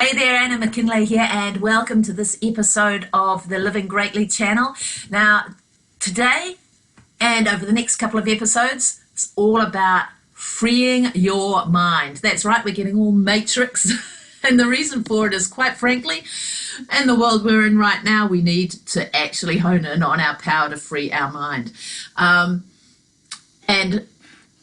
Hey there, Anna McKinley here, and welcome to this episode of the Living Greatly channel. Now, today and over the next couple of episodes, it's all about freeing your mind. That's right, we're getting all matrix, and the reason for it is, quite frankly, in the world we're in right now, we need to actually hone in on our power to free our mind. And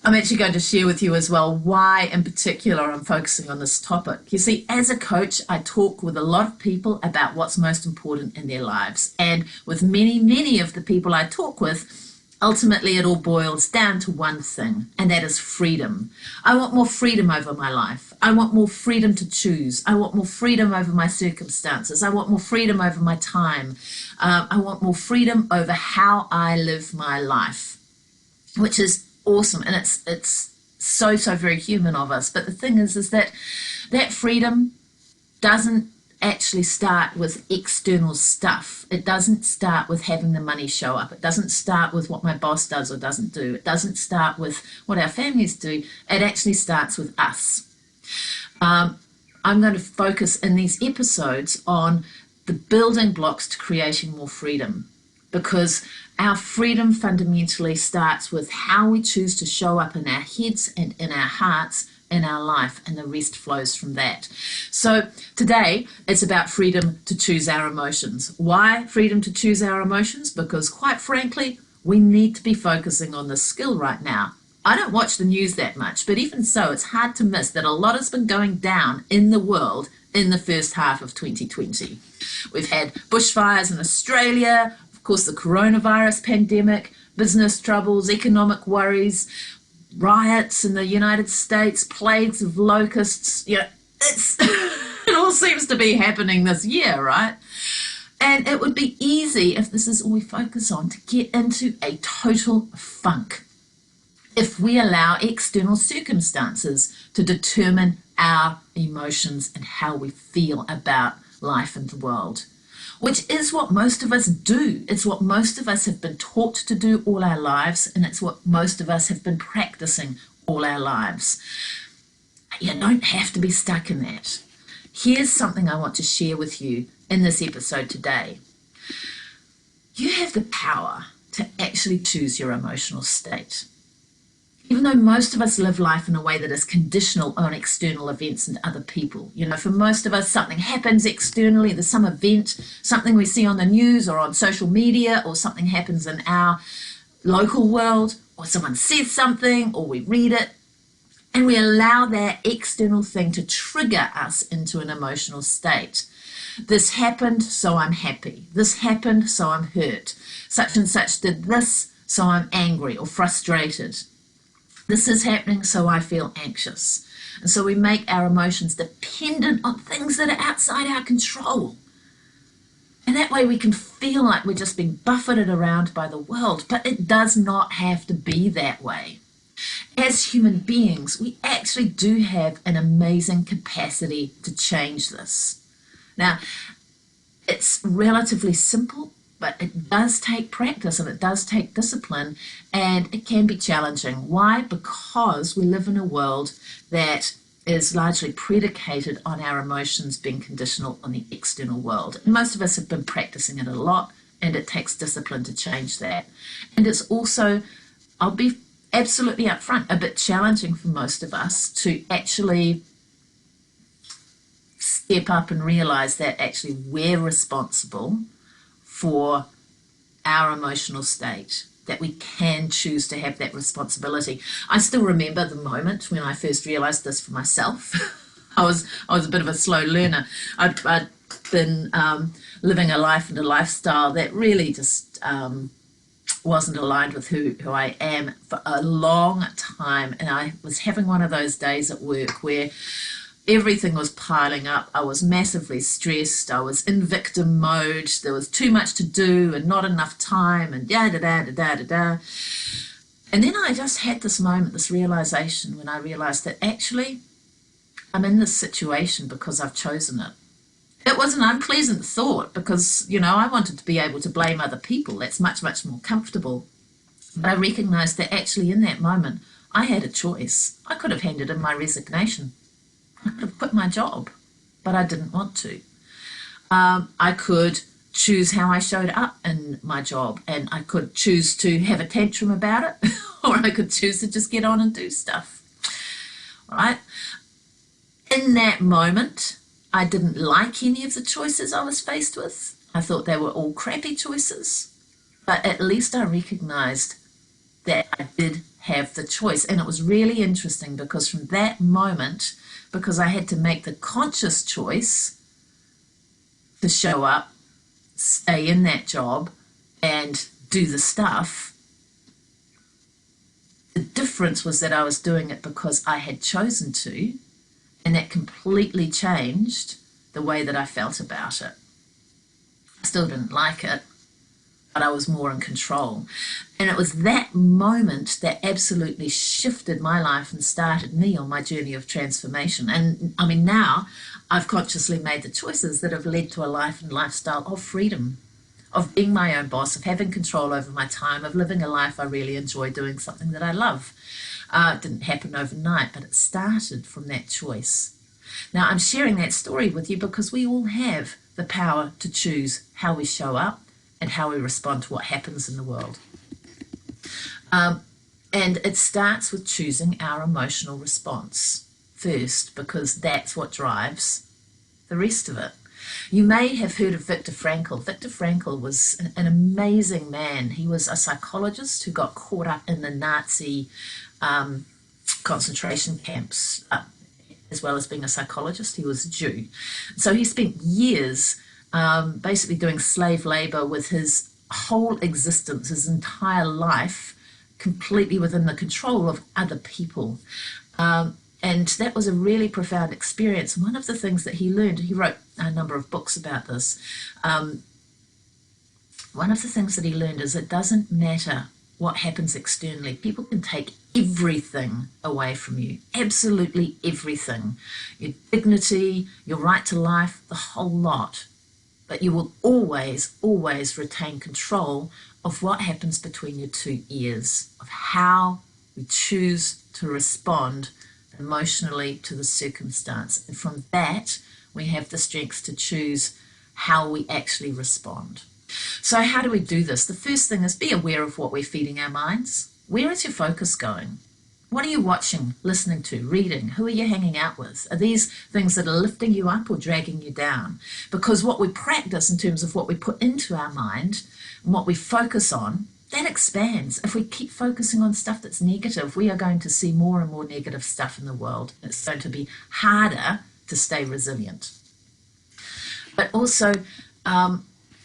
I'm actually going to share with you as well why in particular I'm focusing on this topic. You see, as a coach, I talk with a lot of people about what's most important in their lives. And with many of the people I talk with, ultimately it all boils down to one thing, and that is freedom. I want more freedom over my life. I want more freedom to choose. I want more freedom over my circumstances. I want more freedom over my time. I want more freedom over how I live my life, which is awesome, and it's so very human of us. But the thing is that freedom doesn't actually start with external stuff. It doesn't start with having the money show up. It doesn't start with what my boss does or doesn't do. It doesn't start with what our families do. It actually starts with us. I'm going to focus in these episodes on the building blocks to creating more freedom, because our freedom fundamentally starts with how we choose to show up in our heads and in our hearts in our life, and the rest flows from that. So today it's about freedom to choose our emotions. Why freedom to choose our emotions? Because quite frankly, we need to be focusing on this skill right now. I don't watch the news that much, but even so, it's hard to miss that a lot has been going down in the world in the first half of 2020. We've had bushfires in Australia, of course, the coronavirus pandemic, business troubles, economic worries, riots in the United States, plagues of locusts. It's it all seems to be happening this year, right? And it would be easy, if this is all we focus on, to get into a total funk if we allow external circumstances to determine our emotions and how we feel about life and the world, which is what most of us do. It's what most of us have been taught to do all our lives, and it's what most of us have been practicing all our lives. You don't have to be stuck in that. Here's something I want to share with you in this episode today. You have the power to actually choose your emotional state. Even though most of us live life in a way that is conditional on external events and other people. For most of us, something happens externally. There's some event, something we see on the news or on social media, or something happens in our local world, or someone says something, or we read it, and we allow that external thing to trigger us into an emotional state. This happened, so I'm happy. This happened, so I'm hurt. Such and such did this, so I'm angry or frustrated. This is happening, so I feel anxious. And so we make our emotions dependent on things that are outside our control. And that way we can feel like we're just being buffeted around by the world. But it does not have to be that way. As human beings, we actually do have an amazing capacity to change this. Now, it's relatively simple, but it does take practice and it does take discipline, and it can be challenging. Why? Because we live in a world that is largely predicated on our emotions being conditional on the external world. And most of us have been practicing it a lot, and it takes discipline to change that. And it's also, I'll be absolutely upfront, a bit challenging for most of us to actually step up and realize that actually we're responsible for our emotional state, that we can choose to have that responsibility. I still remember the moment when I first realized this for myself. I was a bit of a slow learner. I'd been living a life and a lifestyle that really just wasn't aligned with who I am for a long time, and I was having one of those days at work where everything was piling up. I was massively stressed. I was in victim mode. There was too much to do and not enough time, and da-da-da-da-da-da-da. And then I just had this moment, this realization, when I realized that actually I'm in this situation because I've chosen it. It was an unpleasant thought because, I wanted to be able to blame other people. That's much more comfortable. But I recognized that actually in that moment, I had a choice. I could have handed in my resignation. I could have quit my job. but I didn't want to. I could choose how I showed up in my job, and I could choose to have a tantrum about it, or I could choose to just get on and do stuff. Right? In that moment, I didn't like any of the choices I was faced with. I thought they were all crappy choices, but at least I recognized that I did have the choice. And it was really interesting because from that moment, because I had to make the conscious choice to show up, stay in that job, and do the stuff, the difference was that I was doing it because I had chosen to, and that completely changed the way that I felt about it. I still didn't like it, but I was more in control. And it was that moment that absolutely shifted my life and started me on my journey of transformation. And I mean, now I've consciously made the choices that have led to a life and lifestyle of freedom, of being my own boss, of having control over my time, of living a life I really enjoy, doing something that I love. It didn't happen overnight, but it started from that choice. Now, I'm sharing that story with you because we all have the power to choose how we show up and how we respond to what happens in the world. And it starts with choosing our emotional response first, because that's what drives the rest of it. You may have heard of Viktor Frankl. Viktor Frankl was an amazing man. He was a psychologist who got caught up in the Nazi concentration camps, as well as being a psychologist. He was a Jew. So he spent years basically doing slave labor with his whole existence, his entire life, completely within the control of other people. And that was a really profound experience. One of the things that he learned, he wrote a number of books about this. One of the things that he learned is it doesn't matter what happens externally. People can take everything away from you, absolutely everything. Your dignity, your right to life, the whole lot. But you will always, always retain control of what happens between your two ears, of how we choose to respond emotionally to the circumstance. And from that, we have the strength to choose how we actually respond. So how do we do this? The first thing is be aware of what we're feeding our minds. Where is your focus going? What are you watching, listening to, reading? Who are you hanging out with? Are these things that are lifting you up or dragging you down? Because what we practice in terms of what we put into our mind and what we focus on, that expands. If we keep focusing on stuff that's negative, we are going to see more and more negative stuff in the world. It's going to be harder to stay resilient. But also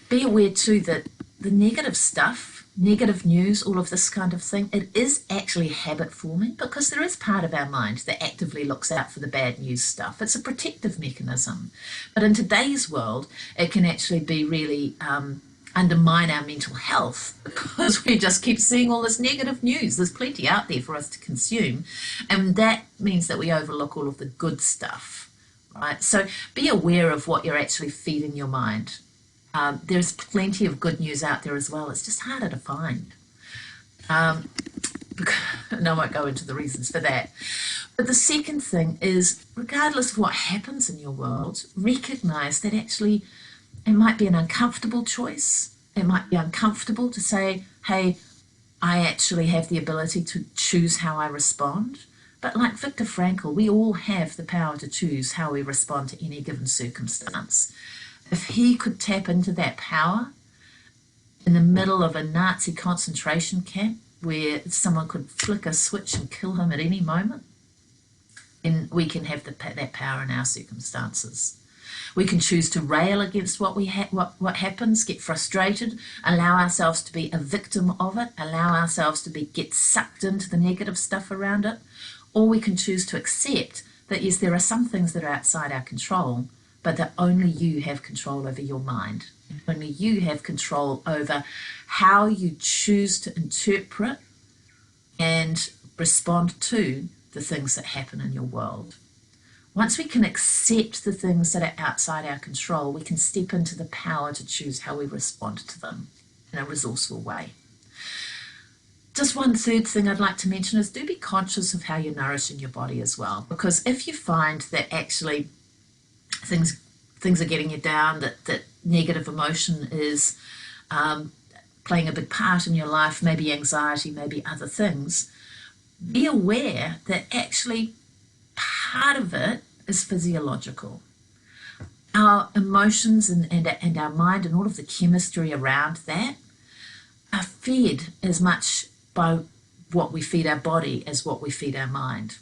be aware too that the negative stuff, negative news, all of this kind of thing, it is actually habit forming, because there is part of our mind that actively looks out for the bad news stuff. It's a protective mechanism. But in today's world, it can actually be really undermine our mental health, because we just keep seeing all this negative news. There's plenty out there for us to consume, and that means that we overlook all of the good stuff, right? So be aware of what you're actually feeding your mind. There's plenty of good news out there as well. It's just harder to find. And I won't go into the reasons for that. But the second thing is, regardless of what happens in your world, recognize that actually it might be an uncomfortable choice. It might be uncomfortable to say, hey, I actually have the ability to choose how I respond. But like Viktor Frankl, we all have the power to choose how we respond to any given circumstance. If he could tap into that power in the middle of a Nazi concentration camp where someone could flick a switch and kill him at any moment, then we can have that power in our circumstances. We can choose to rail against what happens, get frustrated, allow ourselves to be a victim of it, allow ourselves to get sucked into the negative stuff around it, or we can choose to accept that yes, there are some things that are outside our control, but that only you have control over your mind. Only you have control over how you choose to interpret and respond to the things that happen in your world. Once we can accept the things that are outside our control, we can step into the power to choose how we respond to them in a resourceful way. Just one third thing I'd like to mention is do be conscious of how you're nourishing your body as well. Because if you find that actually things things are getting you down, that negative emotion is playing a big part in your life, maybe anxiety, maybe other things, be aware that actually part of it is physiological. Our emotions and our mind and all of the chemistry around that are fed as much by what we feed our body as what we feed our mind.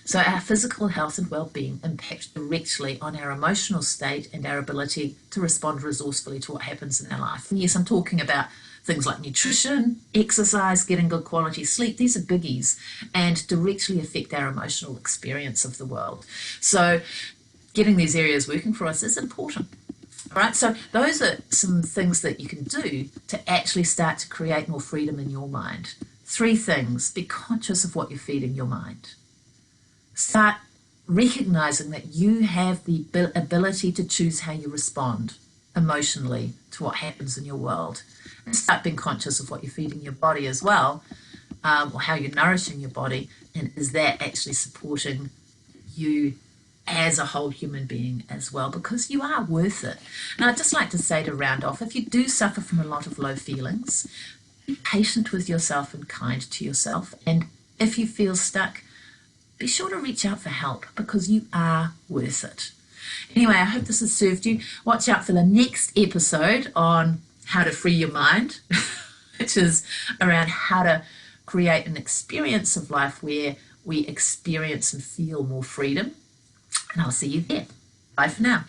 So our physical health and well-being impact directly on our emotional state and our ability to respond resourcefully to what happens in our life. And yes, I'm talking about things like nutrition, exercise, getting good quality sleep. These are biggies and directly affect our emotional experience of the world. So getting these areas working for us is important. All right, so those are some things that you can do to actually start to create more freedom in your mind. 3 things. Be conscious of what you're feeding your mind. Start recognizing that you have the ability to choose how you respond emotionally to what happens in your world. And start being conscious of what you're feeding your body as well, or how you're nourishing your body, and is that actually supporting you as a whole human being as well, because you are worth it. And I'd just like to say, to round off, if you do suffer from a lot of low feelings, be patient with yourself and kind to yourself. And if you feel stuck, be sure to reach out for help, because you are worth it. Anyway, I hope this has served you. Watch out for the next episode on how to free your mind, which is around how to create an experience of life where we experience and feel more freedom. And I'll see you there. Bye for now.